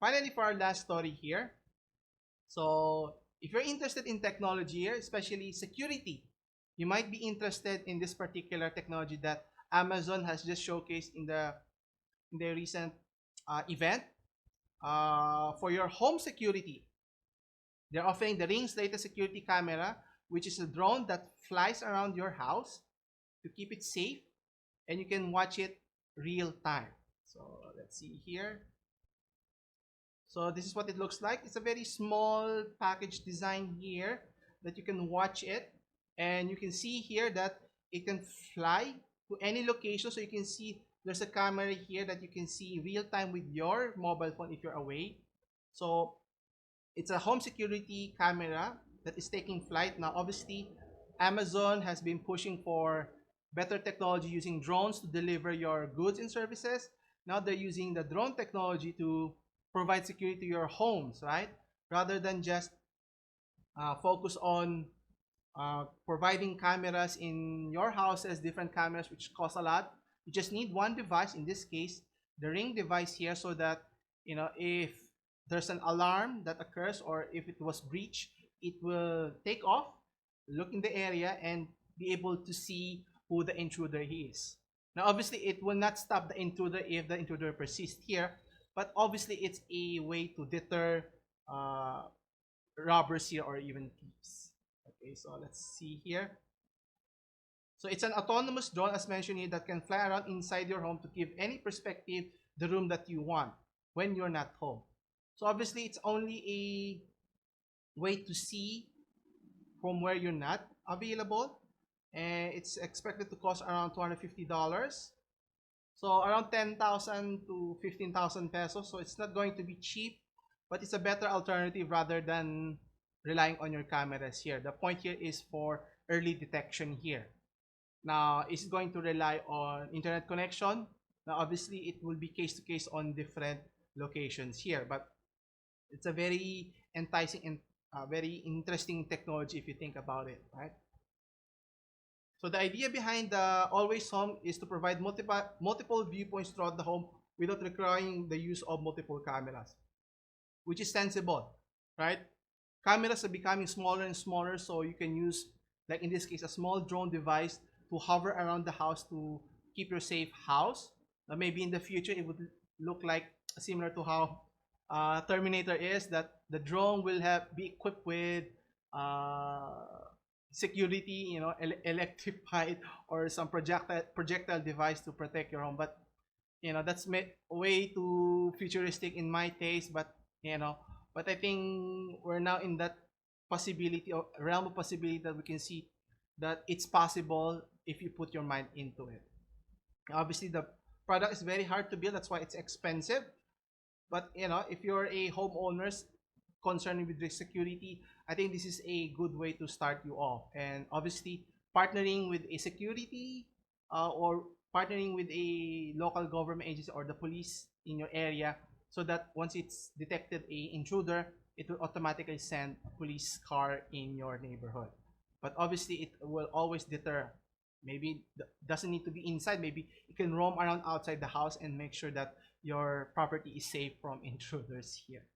finally, for our last story here. So if you're interested in technology here, especially security, you might be interested in this particular technology that Amazon has just showcased in the recent event for your home security. They're offering the Ring's latest security camera, which is a drone that flies around your house to keep it safe, and you can watch it real time. So let's see here. So this is what it looks like. It's a very small package design here that you can watch it, and you can see here that it can fly to any location. So you can see there's a camera here that you can see real time with your mobile phone if you're away. So it's a home security camera that is taking flight. Now, obviously, Amazon has been pushing for better technology using drones to deliver your goods and services. Now they're using the drone technology to provide security to your homes, right? Rather than just focus on providing cameras in your houses, different cameras which cost a lot. You just need one device, in this case, the Ring device here, so that if there's an alarm that occurs or if it was breached, it will take off, look in the area, and be able to see who the intruder is. Now, obviously, it will not stop the intruder if the intruder persists here, but obviously, it's a way to deter uh, robbers here or even thieves. Okay, so let's see here. So it's an autonomous drone, as mentioned here, that can fly around inside your home to give any perspective the room that you want when you're not home. So obviously, it's only a way to see from where you're not available, and it's expected to cost around $250. So around 10,000 to 15,000 pesos. So it's not going to be cheap, but it's a better alternative rather than relying on your cameras here. The point here is for early detection here. Now, is it going to rely on internet connection? Now, obviously, it will be case to case on different locations here, but it's a very enticing and very interesting technology if you think about it, right? So the idea behind the Always Home is to provide multiple viewpoints throughout the home without requiring the use of multiple cameras, which is sensible, right? Cameras are becoming smaller and smaller, so you can use, like in this case, a small drone device to hover around the house to keep your safe house. Maybe in the future, it would look like similar to how Terminator is, that the drone will be equipped with security, electrified or some projectile device to protect your home. But that's way too futuristic in my taste. But but I think we're now in that possibility or realm of possibility that we can see that it's possible if you put your mind into it. Obviously, the product is very hard to build. That's why it's expensive. But if you're a homeowner concerned with the security, I think this is a good way to start you off. And obviously, partnering with a security or partnering with a local government agency or the police in your area, so that once it's detected a intruder, it will automatically send a police car in your neighborhood. But obviously, it will always deter. Maybe doesn't need to be inside. Maybe you can roam around outside the house and make sure that your property is safe from intruders here.